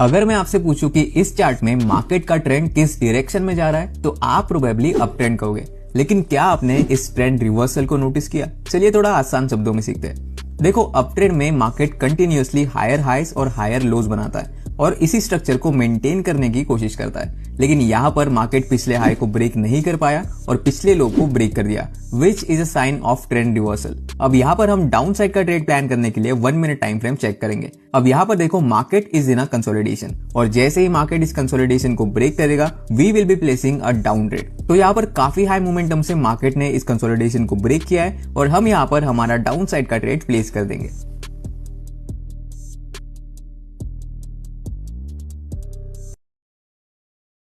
अगर मैं आपसे पूछूं कि इस चार्ट में मार्केट का ट्रेंड किस डायरेक्शन में जा रहा है तो आप प्रोबेबली अप ट्रेंड कहोगे, लेकिन क्या आपने इस ट्रेंड रिवर्सल को नोटिस किया? चलिए थोड़ा आसान शब्दों में सीखते हैं। देखो, अप ट्रेंड में मार्केट कंटिन्यूअसली हायर हाइस और हायर लोज बनाता है और इसी स्ट्रक्चर को मेंटेन करने की कोशिश करता है, लेकिन यहाँ पर मार्केट पिछले हाई को ब्रेक नहीं कर पाया और पिछले लो को ब्रेक कर दिया, which is a sign of trend reversal. अब यहाँ पर हम डाउन साइड का ट्रेड प्लान करने के लिए 1 मिनट टाइम फ्रेम चेक करेंगे। अब यहाँ पर देखो, market is in a consolidation और जैसे ही मार्केट इस कंसोलिडेशन को ब्रेक करेगा we will be placing a down trade. तो यहाँ पर काफी हाई मोमेंटम से मार्केट ने इस कंसोलिडेशन को ब्रेक किया है और हम यहाँ पर हमारा डाउन साइड का ट्रेड प्लेस कर देंगे।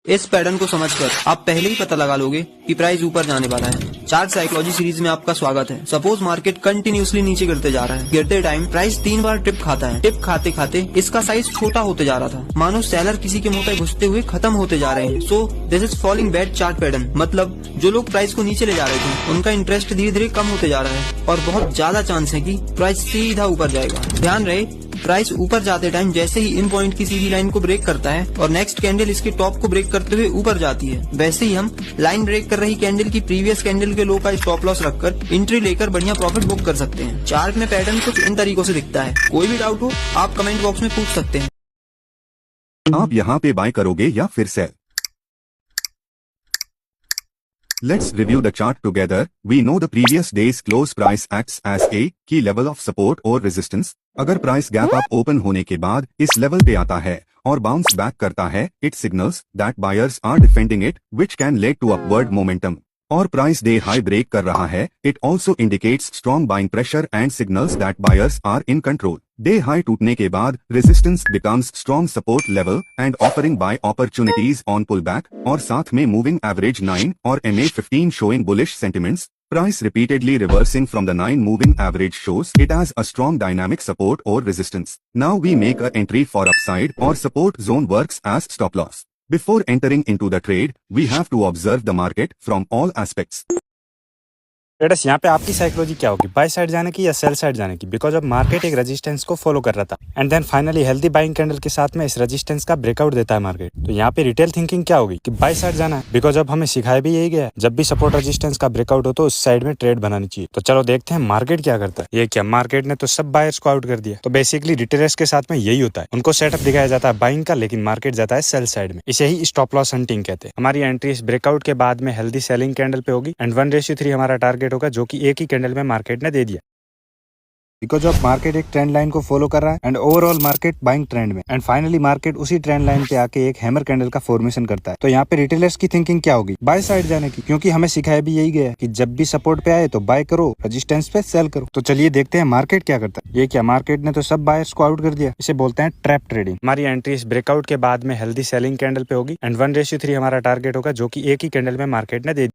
इस पैटर्न को समझकर आप पहले ही पता लगा लोगे कि प्राइस ऊपर जाने वाला है। चार्ट साइकोलॉजी सीरीज में आपका स्वागत है। सपोज मार्केट कंटिन्यूअसली नीचे गिरते जा रहा है। गिरते टाइम प्राइस 3 बार टिप खाता है। टिप खाते खाते इसका साइज छोटा होते जा रहा था, मानो सेलर किसी के मुंह पे घुसते हुए खत्म होते जा रहे हैं। So this is falling bad chart pattern. मतलब जो लोग प्राइस को नीचे ले जा रहे थे उनका इंटरेस्ट धीरे धीरे कम होते जा रहा है और बहुत ज्यादा चांस है कि प्राइस सीधा ऊपर जाएगा। ध्यान रहे, प्राइस ऊपर जाते टाइम जैसे ही इन पॉइंट की सीधी लाइन को ब्रेक करता है और नेक्स्ट कैंडल इसके टॉप को ब्रेक करते हुए ऊपर जाती है, वैसे ही हम लाइन ब्रेक कर रही कैंडल की प्रीवियस कैंडल के लो का स्टॉप लॉस रखकर एंट्री लेकर बढ़िया प्रॉफिट बुक कर सकते हैं। चार्ट में पैटर्न कुछ इन तरीकों से दिखता है। कोई भी डाउट हो आप कमेंट बॉक्स में पूछ सकते हैं। आप यहाँ पे बाय करोगे या फिर cell? Let's review the chart together. We know the previous day's close price acts as a key level of support or resistance. अगर प्राइस गैप अप ओपन होने के बाद इस लेवल पे आता है और बाउंस बैक करता है, it signals that buyers are defending it, which can lead to upward momentum. और प्राइस डे हाई ब्रेक कर रहा है, it also indicates strong buying pressure and signals that buyers are in control. Day high टूटने के बाद resistance becomes strong support level and offering buy opportunities on pullback, और साथ में मूविंग एवरेज 9 और MA15 showing bullish sentiments. Price repeatedly reversing from the 9 moving average shows it as a strong dynamic support or resistance. Now we make a entry for upside or support zone works as stop loss. Before entering into the trade, we have to observe the market from all aspects. Traders, यहाँ पे आपकी psychology क्या होगी, by side जाने की या sell side जाने की? बिकॉज अब मार्केट एक रेजिस्टेंस को फॉलो कर रहा था and then finally healthy buying candle के साथ में इस रेजिस्टेंस का ब्रेकआउट देता है मार्केट। तो यहाँ पे रिटेल थिंकिंग क्या होगी कि बाय साइड जाना है, बिकॉज अब हमें सिखाया भी यही गया है, जब भी सपोर्ट रेजिस्टेंस का ब्रेकआउट हो तो उस साइड में ट्रेड बनानी चाहिए। तो चलो देखते हैं मार्केट क्या करता है। ये क्या, मार्केट ने तो सब बायर्स को आउट कर दिया। तो बेसिकली रिटेलर्स के साथ में यही होता है, उनको सेटअप दिखाया जाता है बाइंग का, लेकिन मार्केट जाता है सेल साइड में। इसे ही स्टॉप लॉस हंटिंग कहते हैं। हमारी एंट्री इस ब्रेकआउट के बाद में हेल्दी सेलिंग कैंडल पे होगी एंड 1:3 हमारा टारगेट होगा, जो कि एक ही कैंडल में मार्केट ने दे दिया। बिकॉज ऑफ मार्केट एक ट्रेंड लाइन को फॉलो कर रहा है and overall market buying trend में एंड फाइनली मार्केट उसी ट्रेंड लाइन पे आके एक हैमर कैंडल का फॉर्मेशन करता है। तो यहाँ पे रिटेलर्स की थिंकिंग क्या होगी, बाय साइड जाने की, क्योंकि हमें सिखाया भी यही गया है कि जब भी सपोर्ट पे आए तो बाय करो, रेजिस्टेंस पे सेल करो। तो चलिए देखते हैं मार्केट क्या करता है। ये क्या, मार्केट ने तो सब बायर्स को आउट कर दिया। इसे बोलते हैं ट्रैप ट्रेडिंग। हमारी एंट्री इस ब्रेकआउट के बाद में हेल्दी सेलिंग कैंडल पे होगी एंड 1:3 हमारा टारगेट होगा, जो कि एक ही कैंडल में मार्केट ने दे